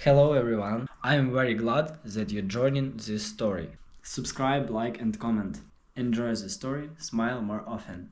Hello everyone, I am very glad that you're joining this story. Subscribe, like and comment. Enjoy the story, smile more often.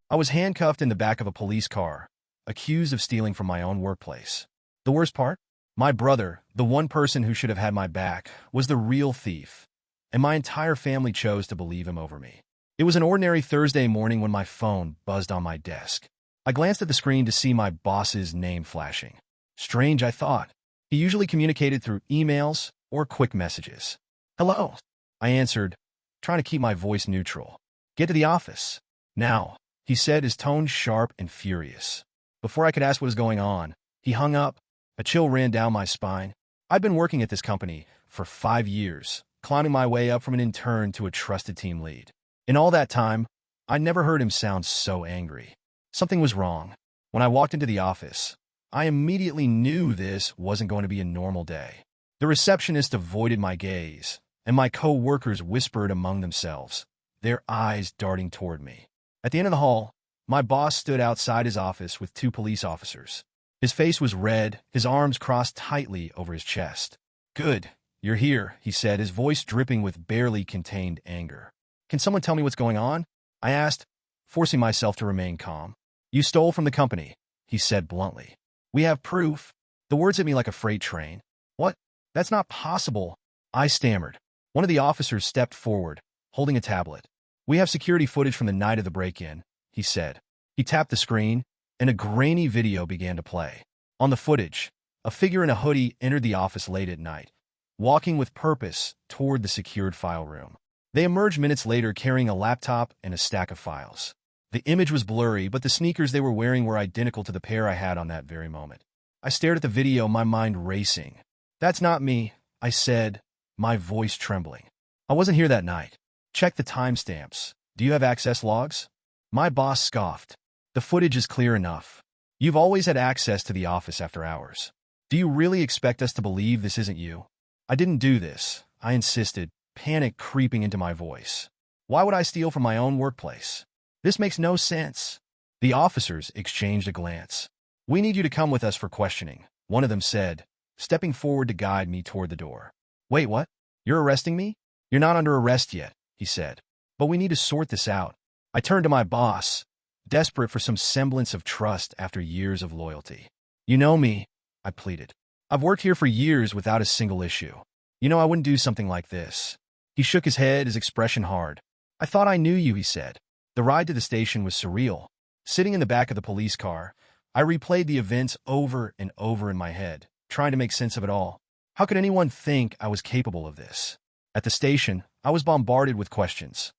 I was handcuffed in the back of a police car, accused of stealing from my own workplace. The worst part? My brother, the one person who should have had my back, was the real thief, and my entire family chose to believe him over me. It was an ordinary Thursday morning when my phone buzzed on my desk. I glanced at the screen to see my boss's name flashing. Strange, I thought. He usually communicated through emails or quick messages. "Hello," I answered, trying to keep my voice neutral. "Get to the office. Now," he said, his tone sharp and furious. Before I could ask what was going on, he hung up. A chill ran down my spine. I'd been working at this company for 5 years, climbing my way up from an intern to a trusted team lead. In all that time, I'd never heard him sound so angry. Something was wrong. When I walked into the office, I immediately knew this wasn't going to be a normal day. The receptionist avoided my gaze, and my co-workers whispered among themselves, their eyes darting toward me. At the end of the hall, my boss stood outside his office with 2 police officers. His face was red, his arms crossed tightly over his chest. "Good, you're here," he said, his voice dripping with barely contained anger. "Can someone tell me what's going on?" I asked, forcing myself to remain calm. "You stole from the company," he said bluntly. "We have proof." The words hit me like a freight train. "What? That's not possible," I stammered. One of the officers stepped forward, holding a tablet. "We have security footage from the night of the break-in," he said. He tapped the screen, and a grainy video began to play. On the footage, a figure in a hoodie entered the office late at night, walking with purpose toward the secured file room. They emerged minutes later carrying a laptop and a stack of files. The image was blurry, but the sneakers they were wearing were identical to the pair I had on that very moment. I stared at the video, my mind racing. "That's not me," I said, my voice trembling. "I wasn't here that night. Check the timestamps. Do you have access logs?" My boss scoffed. "The footage is clear enough. You've always had access to the office after hours. Do you really expect us to believe this isn't you?" "I didn't do this," I insisted, panic creeping into my voice. "Why would I steal from my own workplace? This makes no sense." The officers exchanged a glance. "We need you to come with us for questioning," one of them said, stepping forward to guide me toward the door. "Wait, what? You're arresting me?" "You're not under arrest yet," he said. "But we need to sort this out." I turned to my boss, desperate for some semblance of trust after years of loyalty. "You know me," I pleaded. "I've worked here for years without a single issue. You know I wouldn't do something like this." He shook his head, his expression hard. "I thought I knew you," he said. The ride to the station was surreal. Sitting in the back of the police car, I replayed the events over and over in my head, trying to make sense of it all. How could anyone think I was capable of this? At the station, I was bombarded with questions.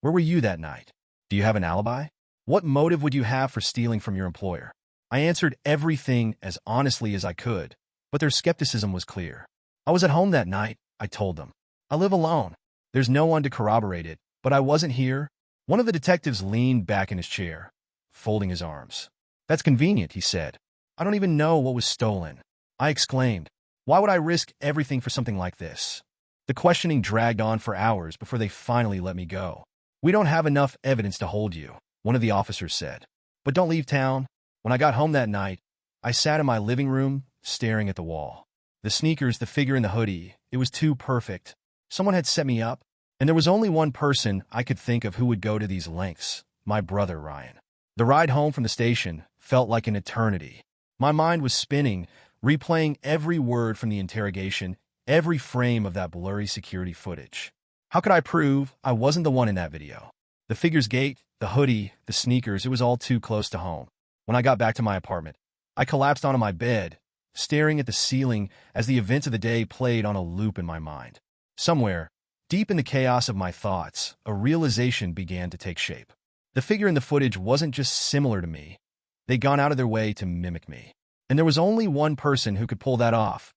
Where were you that night? Do you have an alibi? What motive would you have for stealing from your employer? I answered everything as honestly as I could, but their skepticism was clear. "I was at home that night," I told them. "I live alone. There's no one to corroborate it, but I wasn't here." One of the detectives leaned back in his chair, folding his arms. "That's convenient," he said. "I don't even know what was stolen." I exclaimed. "Why would I risk everything for something like this?" The questioning dragged on for hours before they finally let me go. "We don't have enough evidence to hold you," one of the officers said. "But don't leave town." When I got home that night, I sat in my living room, staring at the wall. The sneakers, the figure in the hoodie, it was too perfect. Someone had set me up, and there was only one person I could think of who would go to these lengths, my brother Ryan. The ride home from the station felt like an eternity. My mind was spinning, replaying every word from the interrogation, every frame of that blurry security footage. How could I prove I wasn't the one in that video? The figure's gait, the hoodie, the sneakers, it was all too close to home. When I got back to my apartment, I collapsed onto my bed, staring at the ceiling as the events of the day played on a loop in my mind. Somewhere, deep in the chaos of my thoughts, a realization began to take shape. The figure in the footage wasn't just similar to me. They'd gone out of their way to mimic me. And there was only one person who could pull that off,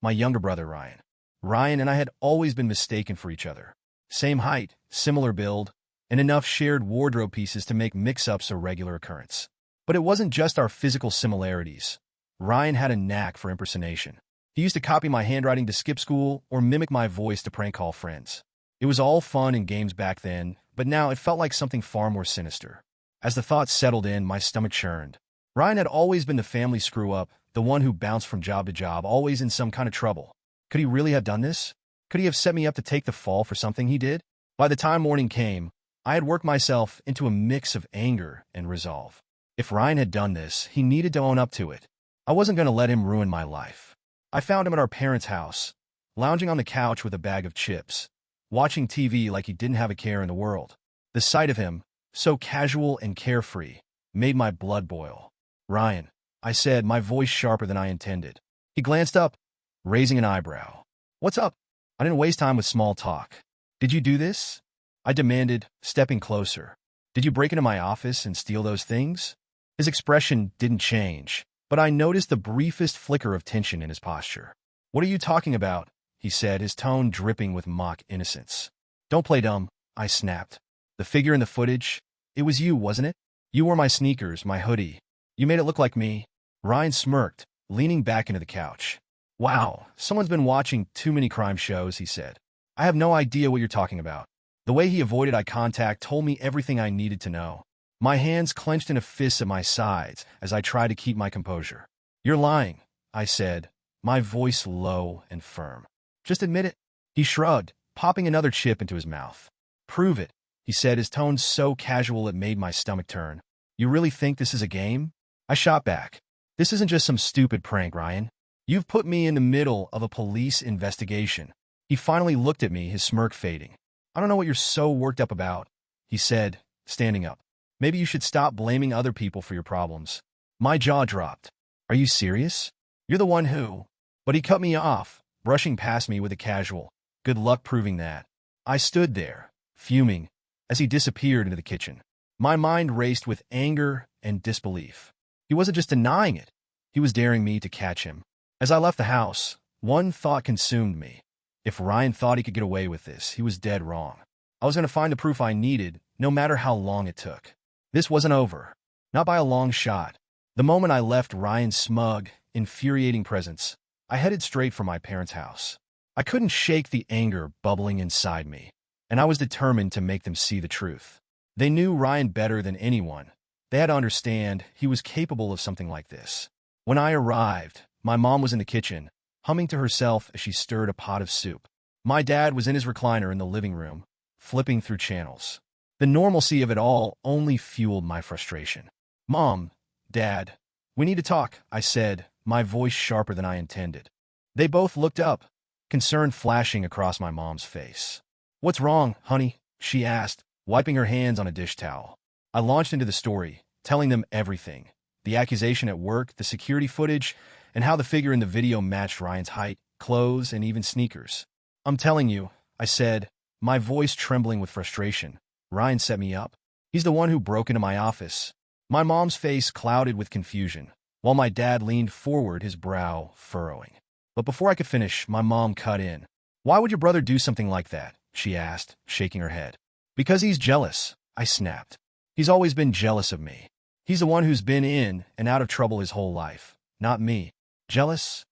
my younger brother Ryan. Ryan and I had always been mistaken for each other. Same height, similar build, and enough shared wardrobe pieces to make mix-ups a regular occurrence. But it wasn't just our physical similarities. Ryan had a knack for impersonation. He used to copy my handwriting to skip school or mimic my voice to prank call friends. It was all fun and games back then, but now it felt like something far more sinister. As the thoughts settled in, my stomach churned. Ryan had always been the family screw-up, the one who bounced from job to job, always in some kind of trouble. Could he really have done this? Could he have set me up to take the fall for something he did? By the time morning came, I had worked myself into a mix of anger and resolve. If Ryan had done this, he needed to own up to it. I wasn't going to let him ruin my life. I found him at our parents' house, lounging on the couch with a bag of chips, watching TV like he didn't have a care in the world. The sight of him, so casual and carefree, made my blood boil. "Ryan," I said, my voice sharper than I intended. He glanced up, raising an eyebrow. "What's up?" I didn't waste time with small talk. "Did you do this?" I demanded, stepping closer. "Did you break into my office and steal those things?" His expression didn't change, but I noticed the briefest flicker of tension in his posture. "What are you talking about?" he said, his tone dripping with mock innocence. "Don't play dumb," I snapped. "The figure in the footage, it was you, wasn't it? You wore my sneakers, my hoodie. You made it look like me." Ryan smirked, leaning back into the couch. "Wow, someone's been watching too many crime shows," he said. "I have no idea what you're talking about." The way he avoided eye contact told me everything I needed to know. My hands clenched into fists at my sides as I tried to keep my composure. "You're lying," I said, my voice low and firm. "Just admit it." He shrugged, popping another chip into his mouth. "Prove it," he said, his tone so casual it made my stomach turn. "You really think this is a game?" I shot back. "This isn't just some stupid prank, Ryan. You've put me in the middle of a police investigation." He finally looked at me, his smirk fading. "I don't know what you're so worked up about," he said, standing up. "Maybe you should stop blaming other people for your problems." My jaw dropped. "Are you serious? You're the one who—" But he cut me off, brushing past me with a casual, "Good luck proving that." I stood there, fuming, as he disappeared into the kitchen. My mind raced with anger and disbelief. He wasn't just denying it. He was daring me to catch him. As I left the house, one thought consumed me. If Ryan thought he could get away with this, he was dead wrong. I was going to find the proof I needed, no matter how long it took. This wasn't over. Not by a long shot. The moment I left Ryan's smug, infuriating presence, I headed straight for my parents' house. I couldn't shake the anger bubbling inside me, and I was determined to make them see the truth. They knew Ryan better than anyone. They had to understand he was capable of something like this. When I arrived, my mom was in the kitchen, humming to herself as she stirred a pot of soup. My dad was in his recliner in the living room, flipping through channels. The normalcy of it all only fueled my frustration. "Mom, Dad, we need to talk," I said, my voice sharper than I intended. They both looked up, concern flashing across my mom's face. "What's wrong, honey?" she asked, wiping her hands on a dish towel. I launched into the story, telling them everything. The accusation at work, the security footage, and how the figure in the video matched Ryan's height, clothes, and even sneakers. "I'm telling you," I said, my voice trembling with frustration. "Ryan set me up. He's the one who broke into my office." My mom's face clouded with confusion, while my dad leaned forward, his brow furrowing. But before I could finish, my mom cut in. "Why would your brother do something like that?" she asked, shaking her head. "Because he's jealous," I snapped. "He's always been jealous of me. He's the one who's been in and out of trouble his whole life, not me." "Jealous?"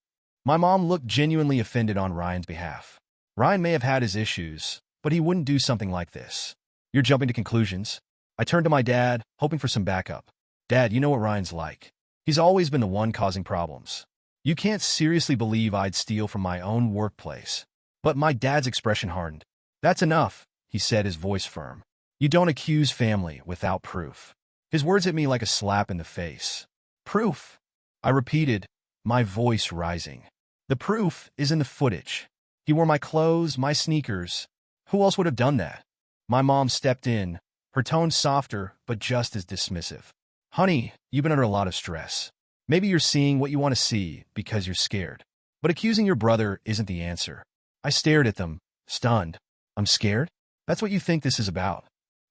My mom looked genuinely offended on Ryan's behalf. "Ryan may have had his issues, but he wouldn't do something like this. You're jumping to conclusions." I turned to my dad, hoping for some backup. "Dad, you know what Ryan's like. He's always been the one causing problems. You can't seriously believe I'd steal from my own workplace." But my dad's expression hardened. "That's enough," he said, his voice firm. "You don't accuse family without proof." His words hit me like a slap in the face. "Proof?" I repeated, my voice rising. "The proof is in the footage. He wore my clothes, my sneakers. Who else would have done that?" My mom stepped in, her tone softer but just as dismissive. "Honey, you've been under a lot of stress. Maybe you're seeing what you want to see because you're scared. But accusing your brother isn't the answer." I stared at them, stunned. "I'm scared? That's what you think this is about?"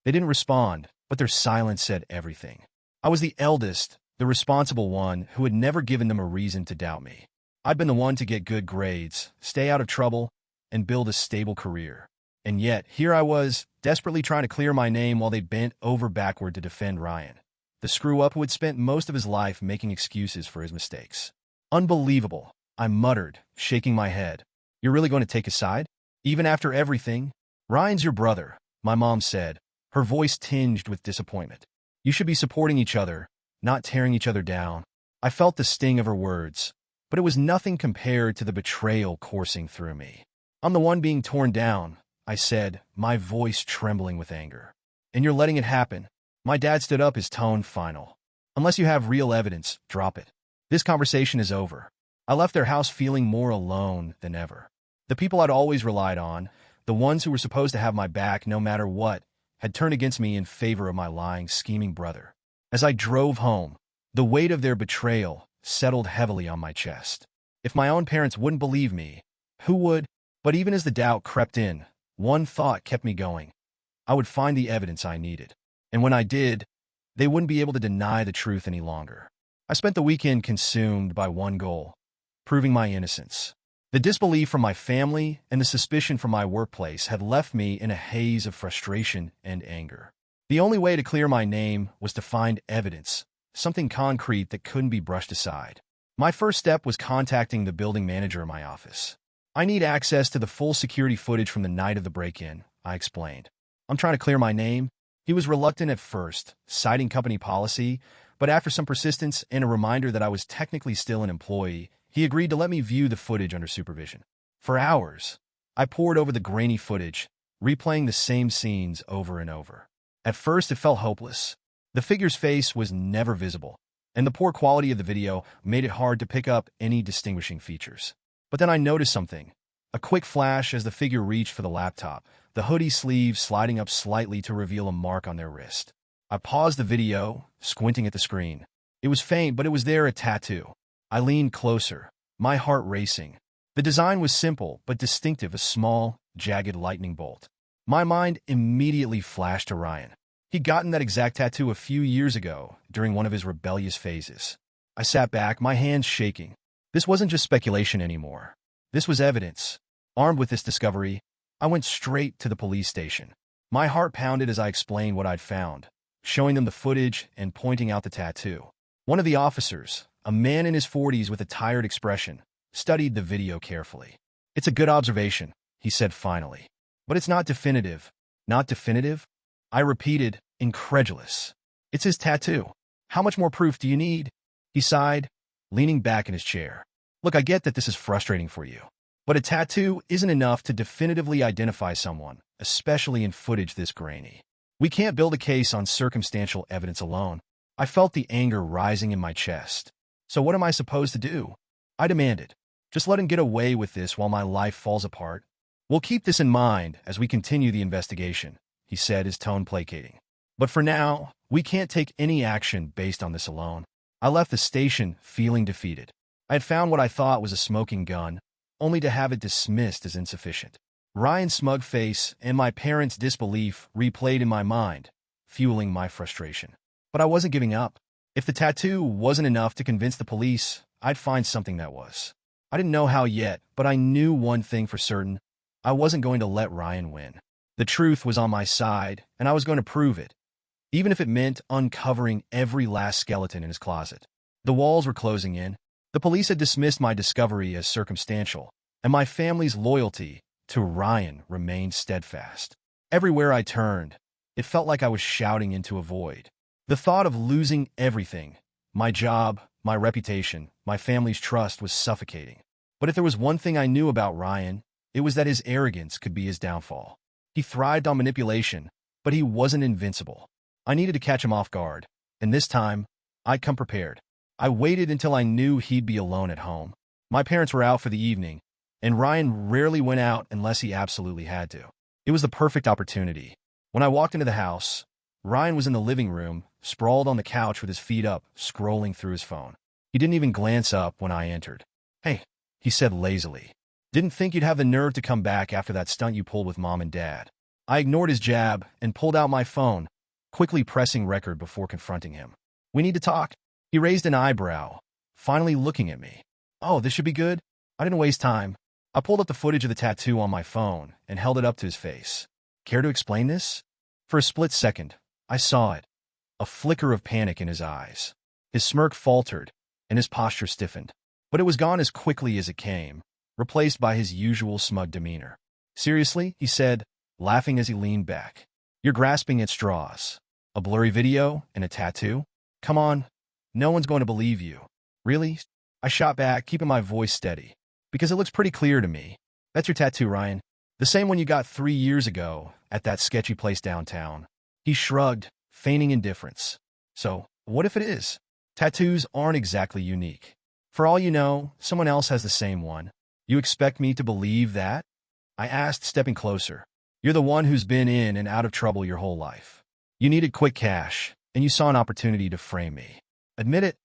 They didn't respond, but their silence said everything. I was the eldest, the responsible one who had never given them a reason to doubt me. I'd been the one to get good grades, stay out of trouble, and build a stable career. And yet, here I was, desperately trying to clear my name while they bent over backward to defend Ryan, the screw-up who had spent most of his life making excuses for his mistakes. "Unbelievable," I muttered, shaking my head. "You're really going to take a side? Even after everything?" "Ryan's your brother," my mom said, her voice tinged with disappointment. "You should be supporting each other, not tearing each other down." I felt the sting of her words, but it was nothing compared to the betrayal coursing through me. "I'm the one being torn down," I said, my voice trembling with anger. "And you're letting it happen." My dad stood up, his tone final. "Unless you have real evidence, drop it. This conversation is over." I left their house feeling more alone than ever. The people I'd always relied on, the ones who were supposed to have my back no matter what, had turned against me in favor of my lying, scheming brother. As I drove home, the weight of their betrayal settled heavily on my chest. If my own parents wouldn't believe me, who would? But even as the doubt crept in, one thought kept me going. I would find the evidence I needed. And when I did, they wouldn't be able to deny the truth any longer. I spent the weekend consumed by one goal: proving my innocence. The disbelief from my family and the suspicion from my workplace had left me in a haze of frustration and anger. The only way to clear my name was to find evidence, something concrete that couldn't be brushed aside. My first step was contacting the building manager in my office. "I need access to the full security footage from the night of the break-in," I explained. "I'm trying to clear my name." He was reluctant at first, citing company policy, but after some persistence and a reminder that I was technically still an employee, he agreed to let me view the footage under supervision. For hours, I pored over the grainy footage, replaying the same scenes over and over. At first, it felt hopeless. The figure's face was never visible, and the poor quality of the video made it hard to pick up any distinguishing features. But then I noticed something. A quick flash as the figure reached for the laptop, the hoodie sleeve sliding up slightly to reveal a mark on their wrist. I paused the video, squinting at the screen. It was faint, but it was there, a tattoo. I leaned closer, my heart racing. The design was simple but distinctive, a small, jagged lightning bolt. My mind immediately flashed to Ryan. He'd gotten that exact tattoo a few years ago during one of his rebellious phases. I sat back, my hands shaking. This wasn't just speculation anymore. This was evidence. Armed with this discovery, I went straight to the police station. My heart pounded as I explained what I'd found, showing them the footage and pointing out the tattoo. One of the officers, a man in his 40s with a tired expression, studied the video carefully. "It's a good observation," he said finally. "But it's not definitive." "Not definitive?" I repeated, incredulous. "It's his tattoo. How much more proof do you need?" He sighed, leaning back in his chair. "Look, I get that this is frustrating for you, but a tattoo isn't enough to definitively identify someone, especially in footage this grainy. We can't build a case on circumstantial evidence alone." I felt the anger rising in my chest. "So what am I supposed to do?" I demanded. "Just let him get away with this while my life falls apart?" "We'll keep this in mind as we continue the investigation," he said, his tone placating. "But for now, we can't take any action based on this alone." I left the station feeling defeated. I had found what I thought was a smoking gun, only to have it dismissed as insufficient. Ryan's smug face and my parents' disbelief replayed in my mind, fueling my frustration. But I wasn't giving up. If the tattoo wasn't enough to convince the police, I'd find something that was. I didn't know how yet, but I knew one thing for certain. I wasn't going to let Ryan win. The truth was on my side, and I was going to prove it, even if it meant uncovering every last skeleton in his closet. The walls were closing in. The police had dismissed my discovery as circumstantial, and my family's loyalty to Ryan remained steadfast. Everywhere I turned, it felt like I was shouting into a void. The thought of losing everything, my job, my reputation, my family's trust, was suffocating. But if there was one thing I knew about Ryan, it was that his arrogance could be his downfall. He thrived on manipulation, but he wasn't invincible. I needed to catch him off guard, and this time, I'd come prepared. I waited until I knew he'd be alone at home. My parents were out for the evening, and Ryan rarely went out unless he absolutely had to. It was the perfect opportunity. When I walked into the house, Ryan was in the living room, sprawled on the couch with his feet up, scrolling through his phone. He didn't even glance up when I entered. "Hey," he said lazily. "Didn't think you'd have the nerve to come back after that stunt you pulled with Mom and Dad." I ignored his jab and pulled out my phone, quickly pressing record before confronting him. "We need to talk." He raised an eyebrow, finally looking at me. "Oh, this should be good." I didn't waste time. I pulled up the footage of the tattoo on my phone and held it up to his face. "Care to explain this?" For a split second, I saw it, a flicker of panic in his eyes. His smirk faltered, and his posture stiffened. But it was gone as quickly as it came, replaced by his usual smug demeanor. "Seriously?" he said, laughing as he leaned back. "You're grasping at straws. A blurry video and a tattoo? Come on, no one's going to believe you." Really? I shot back, keeping my voice steady. Because it looks pretty clear to me. That's your tattoo, Ryan. The same one you got 3 years ago at that sketchy place downtown. He shrugged, feigning indifference. So, what if it is? Tattoos aren't exactly unique. For all you know, someone else has the same one. You expect me to believe that? I asked, stepping closer. You're the one who's been in and out of trouble your whole life. You needed quick cash, and you saw an opportunity to frame me. Admit it.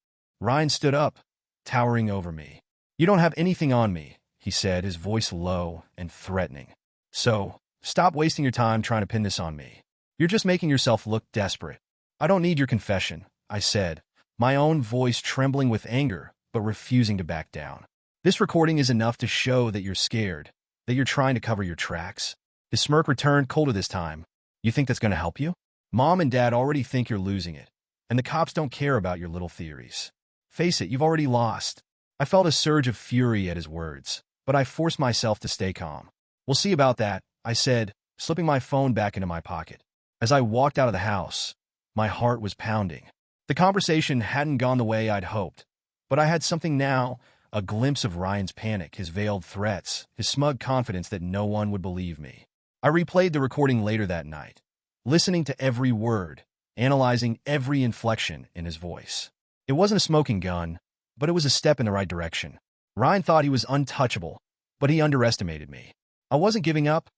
Ryan stood up, towering over me. You don't have anything on me, he said, his voice low and threatening. So, stop wasting your time trying to pin this on me. You're just making yourself look desperate. I don't need your confession, I said, my own voice trembling with anger, but refusing to back down. This recording is enough to show that you're scared, that you're trying to cover your tracks. His smirk returned, colder this time. You think that's going to help you? Mom and Dad already think you're losing it, and the cops don't care about your little theories. Face it, you've already lost. I felt a surge of fury at his words, but I forced myself to stay calm. We'll see about that, I said, slipping my phone back into my pocket. As I walked out of the house, my heart was pounding. The conversation hadn't gone the way I'd hoped, but I had something now, a glimpse of Ryan's panic, his veiled threats, his smug confidence that no one would believe me. I replayed the recording later that night, listening to every word, analyzing every inflection in his voice. It wasn't a smoking gun, but it was a step in the right direction. Ryan thought he was untouchable, but he underestimated me. I wasn't giving up.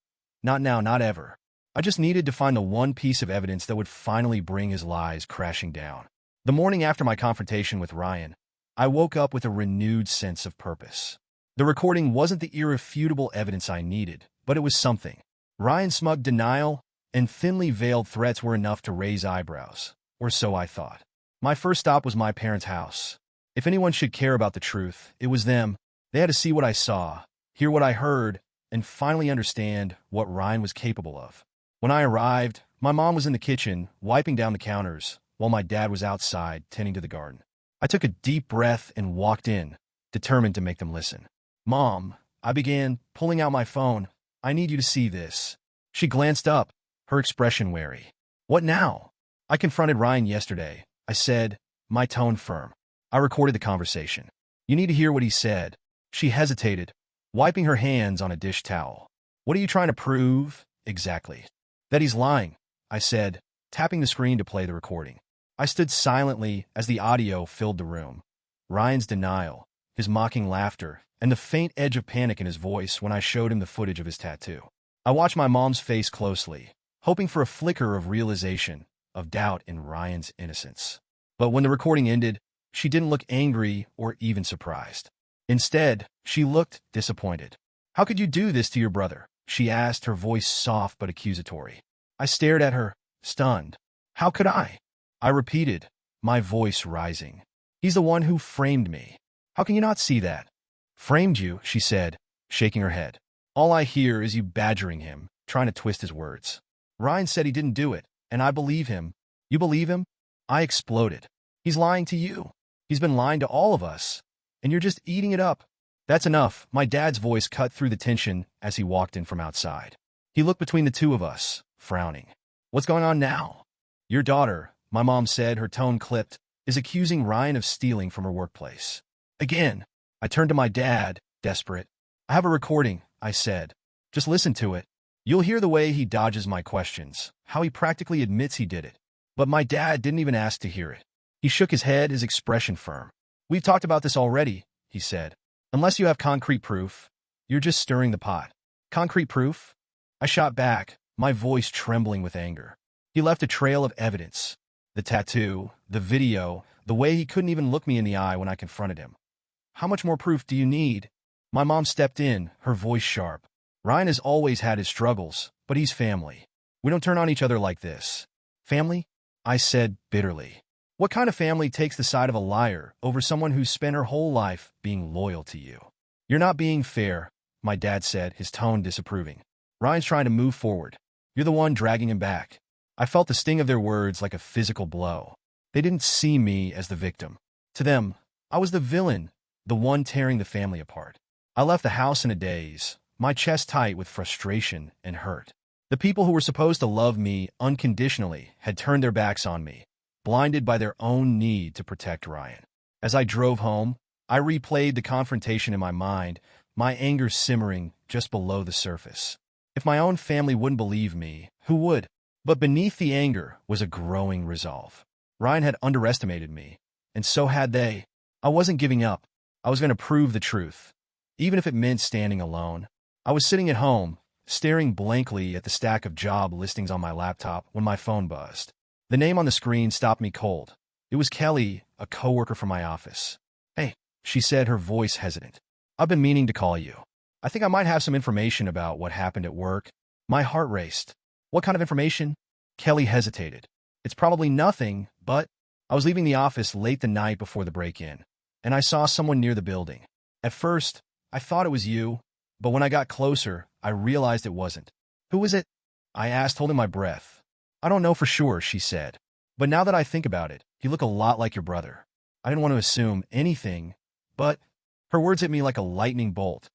Not now, not ever. I just needed to find the one piece of evidence that would finally bring his lies crashing down. The morning after my confrontation with Ryan, I woke up with a renewed sense of purpose. The recording wasn't the irrefutable evidence I needed, but it was something. Ryan's smug denial and thinly veiled threats were enough to raise eyebrows, or so I thought. My first stop was my parents' house. If anyone should care about the truth, it was them. They had to see what I saw, hear what I heard, and finally understand what Ryan was capable of. When I arrived, my mom was in the kitchen, wiping down the counters, while my dad was outside, tending to the garden. I took a deep breath and walked in, determined to make them listen. Mom, I began, pulling out my phone. I need you to see this. She glanced up, her expression wary. What now? I confronted Ryan yesterday, I said, my tone firm. I recorded the conversation. You need to hear what he said. She hesitated, wiping her hands on a dish towel. What are you trying to prove, exactly? That he's lying, I said, tapping the screen to play the recording. I stood silently as the audio filled the room. Ryan's denial, his mocking laughter, and the faint edge of panic in his voice when I showed him the footage of his tattoo. I watched my mom's face closely, hoping for a flicker of realization, of doubt in Ryan's innocence. But when the recording ended, she didn't look angry or even surprised. Instead, she looked disappointed. How could you do this to your brother? She asked, her voice soft but accusatory. I stared at her, stunned. How could I? I repeated, my voice rising. He's the one who framed me. How can you not see that? Framed you, she said, shaking her head. All I hear is you badgering him, trying to twist his words. Ryan said he didn't do it, and I believe him. You believe him? I exploded. He's lying to you. He's been lying to all of us, and you're just eating it up. That's enough. My dad's voice cut through the tension as he walked in from outside. He looked between the two of us, frowning. What's going on now? Your daughter, my mom said, her tone clipped, is accusing Ryan of stealing from her workplace. Again, I turned to my dad, desperate. I have a recording, I said. Just listen to it. You'll hear the way he dodges my questions, how he practically admits he did it. But my dad didn't even ask to hear it. He shook his head, his expression firm. We've talked about this already, he said. Unless you have concrete proof, you're just stirring the pot. Concrete proof? I shot back, my voice trembling with anger. He left a trail of evidence. The tattoo, the video, the way he couldn't even look me in the eye when I confronted him. How much more proof do you need? My mom stepped in, her voice sharp. Ryan has always had his struggles, but he's family. We don't turn on each other like this. Family? I said bitterly. What kind of family takes the side of a liar over someone who's spent her whole life being loyal to you? You're not being fair, my dad said, his tone disapproving. Ryan's trying to move forward. You're the one dragging him back. I felt the sting of their words like a physical blow. They didn't see me as the victim. To them, I was the villain, the one tearing the family apart. I left the house in a daze, my chest tight with frustration and hurt. The people who were supposed to love me unconditionally had turned their backs on me, blinded by their own need to protect Ryan. As I drove home, I replayed the confrontation in my mind, my anger simmering just below the surface. If my own family wouldn't believe me, who would? But beneath the anger was a growing resolve. Ryan had underestimated me, and so had they. I wasn't giving up. I was going to prove the truth, even if it meant standing alone. I was sitting at home, staring blankly at the stack of job listings on my laptop when my phone buzzed. The name on the screen stopped me cold. It was Kelly, a coworker from my office. "Hey," she said, her voice hesitant. "I've been meaning to call you. I think I might have some information about what happened at work." My heart raced. "What kind of information?" Kelly hesitated. "It's probably nothing, but I was leaving the office late the night before the break-in, and I saw someone near the building. At first, I thought it was you, but when I got closer, I realized it wasn't." "Who was it?" I asked, holding my breath. "I don't know for sure," she said. "But now that I think about it, you look a lot like your brother." I didn't want to assume anything, but her words hit me like a lightning bolt.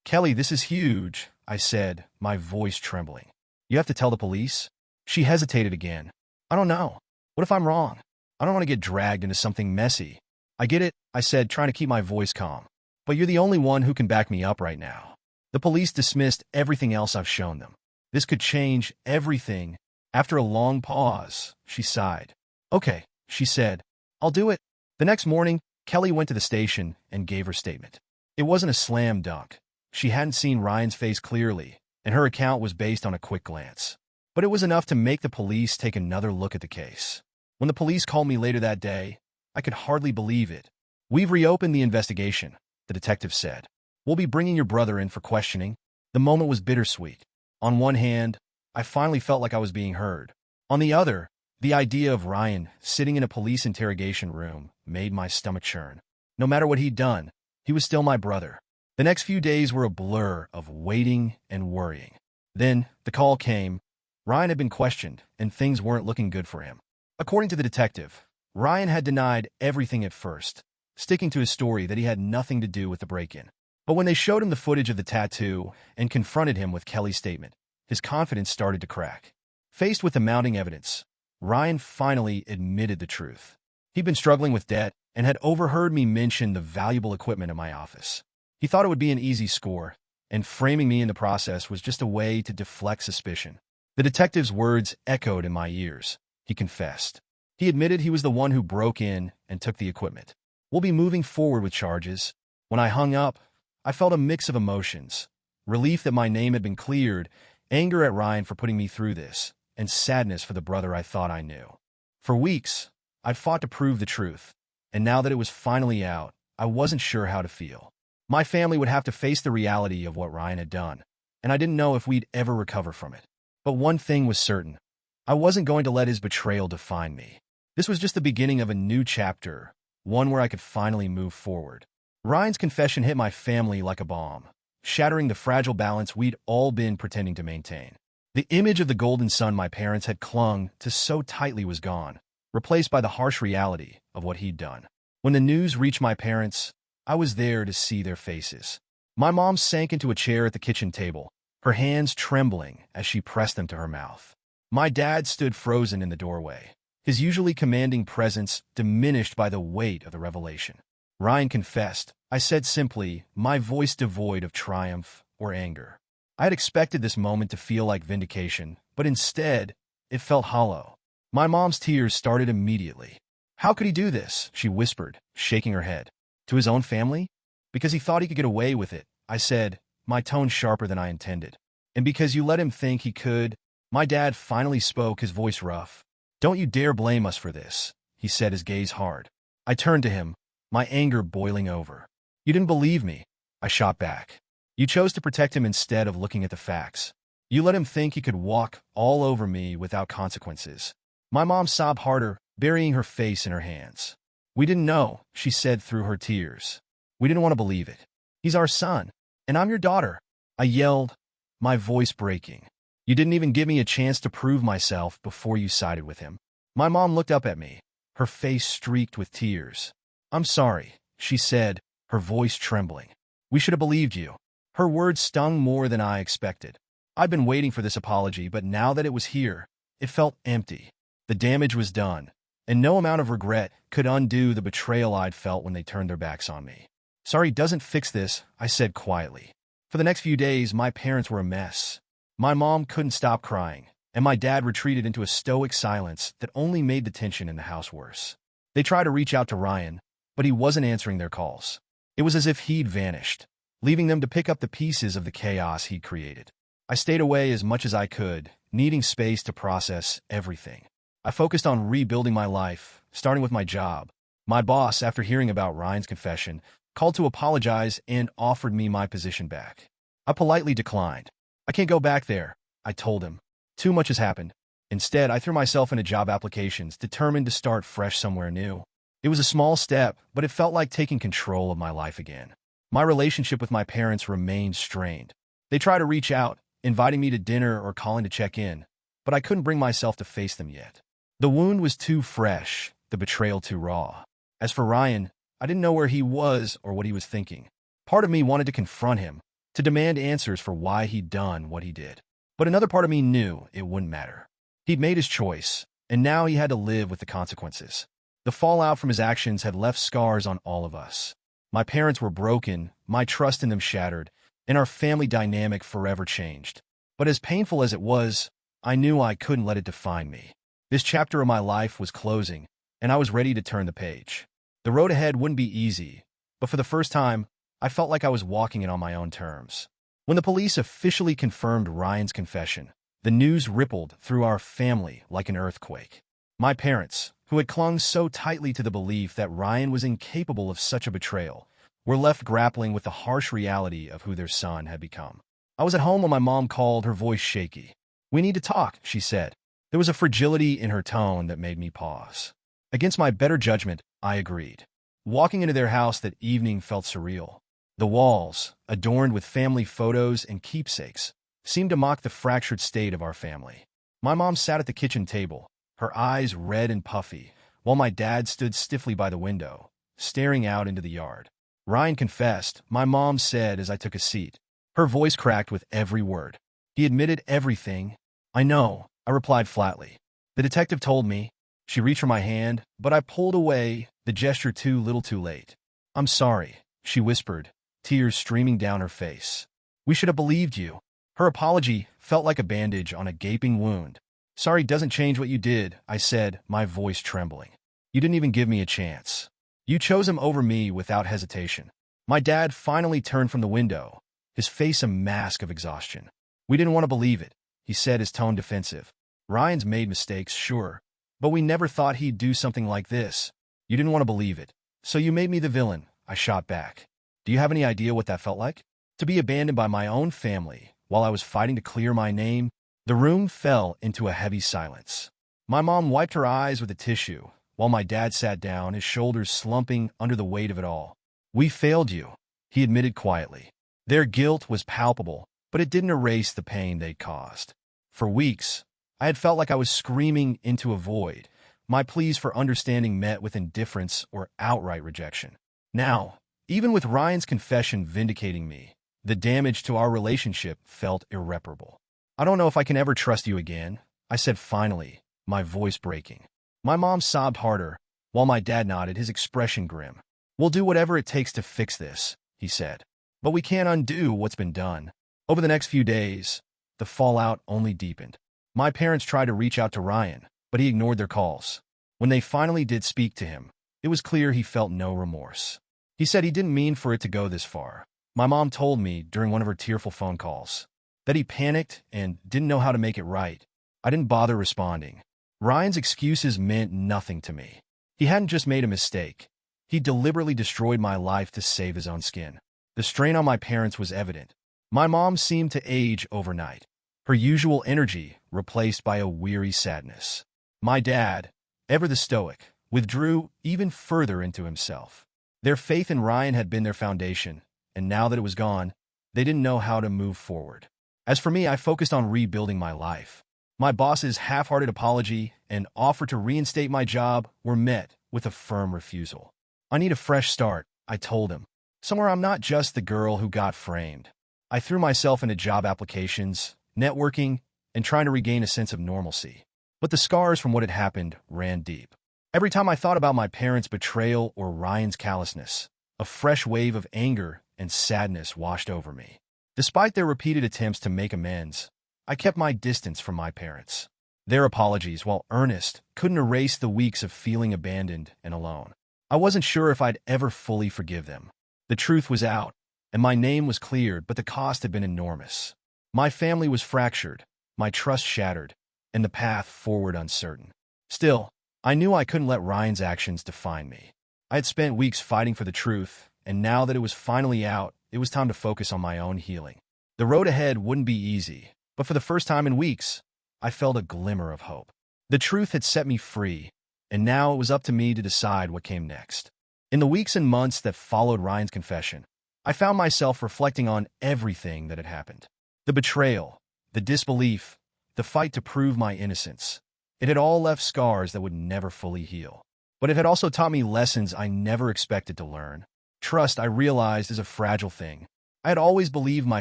"Kelly, this is huge," I said, my voice trembling. "You have to tell the police?" She hesitated again. "I don't know. What if I'm wrong? I don't want to get dragged into something messy." "I get it," I said, trying to keep my voice calm. "But you're the only one who can back me up right now. The police dismissed everything else I've shown them. This could change everything." After a long pause, she sighed. "Okay," she said. "I'll do it." The next morning, Kelly went to the station and gave her statement. It wasn't a slam dunk. She hadn't seen Ryan's face clearly, and her account was based on a quick glance. But it was enough to make the police take another look at the case. When the police called me later that day, I could hardly believe it. "We've reopened the investigation," the detective said. "We'll be bringing your brother in for questioning." The moment was bittersweet. On one hand, I finally felt like I was being heard. On the other, the idea of Ryan sitting in a police interrogation room made my stomach churn. No matter what he'd done, he was still my brother. The next few days were a blur of waiting and worrying. Then, the call came. Ryan had been questioned, and things weren't looking good for him. According to the detective, Ryan had denied everything at first, sticking to his story that he had nothing to do with the break-in. But when they showed him the footage of the tattoo and confronted him with Kelly's statement, his confidence started to crack. Faced with the mounting evidence, Ryan finally admitted the truth. He'd been struggling with debt and had overheard me mention the valuable equipment in my office. He thought it would be an easy score, and framing me in the process was just a way to deflect suspicion. The detective's words echoed in my ears. He confessed. He admitted he was the one who broke in and took the equipment. "We'll be moving forward with charges." When I hung up, I felt a mix of emotions. Relief that my name had been cleared, anger at Ryan for putting me through this, and sadness for the brother I thought I knew. For weeks, I'd fought to prove the truth, and now that it was finally out, I wasn't sure how to feel. My family would have to face the reality of what Ryan had done, and I didn't know if we'd ever recover from it. But one thing was certain. I wasn't going to let his betrayal define me. This was just the beginning of a new chapter, one where I could finally move forward. Ryan's confession hit my family like a bomb, shattering the fragile balance we'd all been pretending to maintain. The image of the golden son my parents had clung to so tightly was gone, replaced by the harsh reality of what he'd done. When the news reached my parents, I was there to see their faces. My mom sank into a chair at the kitchen table, her hands trembling as she pressed them to her mouth. My dad stood frozen in the doorway, his usually commanding presence diminished by the weight of the revelation. "Ryan confessed," I said simply, my voice devoid of triumph or anger. I had expected this moment to feel like vindication, but instead, it felt hollow. My mom's tears started immediately. "How could he do this?" she whispered, shaking her head. "To his own family?" "Because he thought he could get away with it," I said, my tone sharper than I intended. "And because you let him think he could." My dad finally spoke, his voice rough. "Don't you dare blame us for this," he said, his gaze hard. I turned to him, my anger boiling over. "You didn't believe me," I shot back. "You chose to protect him instead of looking at the facts. You let him think he could walk all over me without consequences." My mom sobbed harder, burying her face in her hands. "We didn't know," she said through her tears. "We didn't want to believe it. He's our son, and I'm your daughter," I yelled, my voice breaking. "You didn't even give me a chance to prove myself before you sided with him." My mom looked up at me, her face streaked with tears. "I'm sorry," she said, her voice trembling. "We should have believed you." Her words stung more than I expected. I'd been waiting for this apology, but now that it was here, it felt empty. The damage was done, and no amount of regret could undo the betrayal I'd felt when they turned their backs on me. Sorry doesn't fix this, I said quietly. For the next few days, my parents were a mess. My mom couldn't stop crying, and my dad retreated into a stoic silence that only made the tension in the house worse. They tried to reach out to Ryan, but he wasn't answering their calls. It was as if he'd vanished, leaving them to pick up the pieces of the chaos he'd created. I stayed away as much as I could, needing space to process everything. I focused on rebuilding my life, starting with my job. My boss, after hearing about Ryan's confession, called to apologize and offered me my position back. I politely declined. I can't go back there, I told him. Too much has happened. Instead, I threw myself into job applications, determined to start fresh somewhere new. It was a small step, but it felt like taking control of my life again. My relationship with my parents remained strained. They tried to reach out, inviting me to dinner or calling to check in, but I couldn't bring myself to face them yet. The wound was too fresh, the betrayal too raw. As for Ryan, I didn't know where he was or what he was thinking. Part of me wanted to confront him, to demand answers for why he'd done what he did. But another part of me knew it wouldn't matter. He'd made his choice, and now he had to live with the consequences. The fallout from his actions had left scars on all of us. My parents were broken, my trust in them shattered, and our family dynamic forever changed. But as painful as it was, I knew I couldn't let it define me. This chapter of my life was closing, and I was ready to turn the page. The road ahead wouldn't be easy, but for the first time, I felt like I was walking it on my own terms. When the police officially confirmed Ryan's confession, the news rippled through our family like an earthquake. My parents, who had clung so tightly to the belief that Ryan was incapable of such a betrayal, were left grappling with the harsh reality of who their son had become. I was at home when my mom called, her voice shaky. "We need to talk," she said. There was a fragility in her tone that made me pause. Against my better judgment, I agreed. Walking into their house that evening felt surreal. The walls, adorned with family photos and keepsakes, seemed to mock the fractured state of our family. My mom sat at the kitchen table, her eyes red and puffy, while my dad stood stiffly by the window, staring out into the yard. "Ryan confessed," my mom said as I took a seat. Her voice cracked with every word. "He admitted everything." "I know," I replied flatly. "The detective told me." She reached for my hand, but I pulled away, the gesture too little too late. "I'm sorry," she whispered, tears streaming down her face. "We should have believed you." Her apology felt like a bandage on a gaping wound. "Sorry doesn't change what you did," I said, my voice trembling. "You didn't even give me a chance. You chose him over me without hesitation." My dad finally turned from the window, his face a mask of exhaustion. "We didn't want to believe it," he said, his tone defensive. "Ryan's made mistakes, sure, but we never thought he'd do something like this. You didn't want to believe it, so you made me the villain," I shot back. "Do you have any idea what that felt like? To be abandoned by my own family while I was fighting to clear my name?" The room fell into a heavy silence. My mom wiped her eyes with a tissue, while my dad sat down, his shoulders slumping under the weight of it all. "We failed you," he admitted quietly. Their guilt was palpable, but it didn't erase the pain they'd caused. For weeks, I had felt like I was screaming into a void, my pleas for understanding met with indifference or outright rejection. Now, even with Ryan's confession vindicating me, the damage to our relationship felt irreparable. "I don't know if I can ever trust you again," I said finally, my voice breaking. My mom sobbed harder, while my dad nodded, his expression grim. "We'll do whatever it takes to fix this," he said. "But we can't undo what's been done." Over the next few days, the fallout only deepened. My parents tried to reach out to Ryan, but he ignored their calls. When they finally did speak to him, it was clear he felt no remorse. He said he didn't mean for it to go this far. My mom told me during one of her tearful phone calls that he panicked and didn't know how to make it right. I didn't bother responding. Ryan's excuses meant nothing to me. He hadn't just made a mistake. He deliberately destroyed my life to save his own skin. The strain on my parents was evident. My mom seemed to age overnight, her usual energy replaced by a weary sadness. My dad, ever the stoic, withdrew even further into himself. Their faith in Ryan had been their foundation, and now that it was gone, they didn't know how to move forward. As for me, I focused on rebuilding my life. My boss's half-hearted apology and offer to reinstate my job were met with a firm refusal. "I need a fresh start," I told him. "Somewhere I'm not just the girl who got framed." I threw myself into job applications, networking, and trying to regain a sense of normalcy. But the scars from what had happened ran deep. Every time I thought about my parents' betrayal or Ryan's callousness, a fresh wave of anger and sadness washed over me. Despite their repeated attempts to make amends, I kept my distance from my parents. Their apologies, while earnest, couldn't erase the weeks of feeling abandoned and alone. I wasn't sure if I'd ever fully forgive them. The truth was out, and my name was cleared, but the cost had been enormous. My family was fractured, my trust shattered, and the path forward uncertain. Still, I knew I couldn't let Ryan's actions define me. I had spent weeks fighting for the truth, and now that it was finally out, it was time to focus on my own healing. The road ahead wouldn't be easy, but for the first time in weeks, I felt a glimmer of hope. The truth had set me free, and now it was up to me to decide what came next. In the weeks and months that followed Ryan's confession, I found myself reflecting on everything that had happened. The betrayal, the disbelief, the fight to prove my innocence. It had all left scars that would never fully heal. But it had also taught me lessons I never expected to learn. Trust, I realized, is a fragile thing. I had always believed my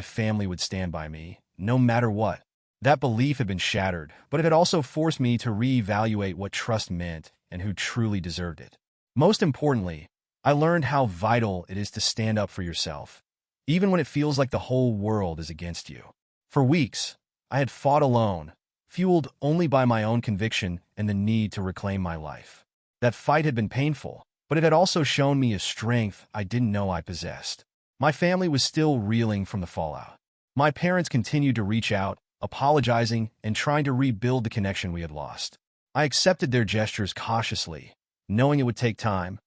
family would stand by me, no matter what. That belief had been shattered, but it had also forced me to reevaluate what trust meant and who truly deserved it. Most importantly, I learned how vital it is to stand up for yourself, even when it feels like the whole world is against you. For weeks, I had fought alone, fueled only by my own conviction and the need to reclaim my life. That fight had been painful, but it had also shown me a strength I didn't know I possessed. My family was still reeling from the fallout. My parents continued to reach out, apologizing and trying to rebuild the connection we had lost. I accepted their gestures cautiously, knowing it would take time,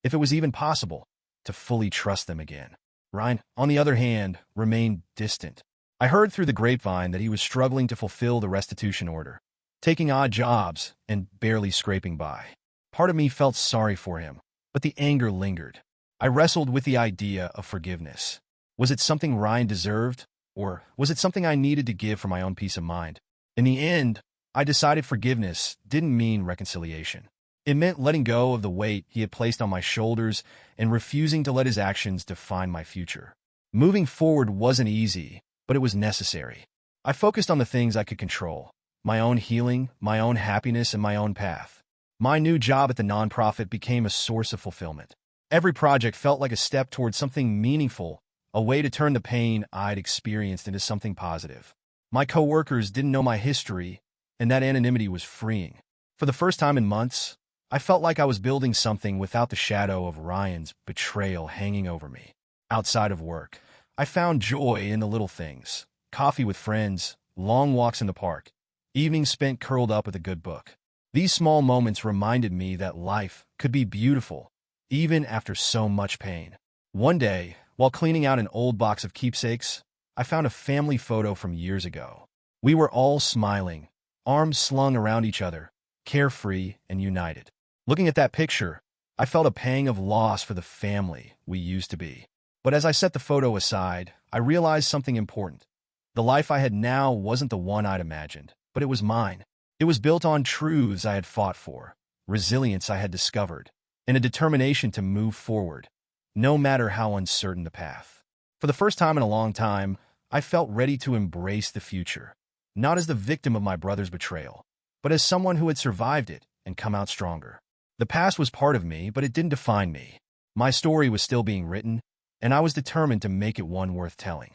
if it was even possible, to fully trust them again. Ryan, on the other hand, remained distant. I heard through the grapevine that he was struggling to fulfill the restitution order, taking odd jobs and barely scraping by. Part of me felt sorry for him, but the anger lingered. I wrestled with the idea of forgiveness. Was it something Ryan deserved, or was it something I needed to give for my own peace of mind? In the end, I decided forgiveness didn't mean reconciliation. It meant letting go of the weight he had placed on my shoulders and refusing to let his actions define my future. Moving forward wasn't easy, but it was necessary. I focused on the things I could control: my own healing, my own happiness, and my own path. My new job at the nonprofit became a source of fulfillment. Every project felt like a step towards something meaningful, a way to turn the pain I'd experienced into something positive. My coworkers didn't know my history, and that anonymity was freeing. For the first time in months, I felt like I was building something without the shadow of Ryan's betrayal hanging over me. Outside of work, I found joy in the little things: coffee with friends, long walks in the park, evenings spent curled up with a good book. These small moments reminded me that life could be beautiful, even after so much pain. One day, while cleaning out an old box of keepsakes, I found a family photo from years ago. We were all smiling, arms slung around each other, carefree and united. Looking at that picture, I felt a pang of loss for the family we used to be. But as I set the photo aside, I realized something important. The life I had now wasn't the one I'd imagined, but it was mine. It was built on truths I had fought for, resilience I had discovered, and a determination to move forward, no matter how uncertain the path. For the first time in a long time, I felt ready to embrace the future, not as the victim of my brother's betrayal, but as someone who had survived it and come out stronger. The past was part of me, but it didn't define me. My story was still being written, and I was determined to make it one worth telling.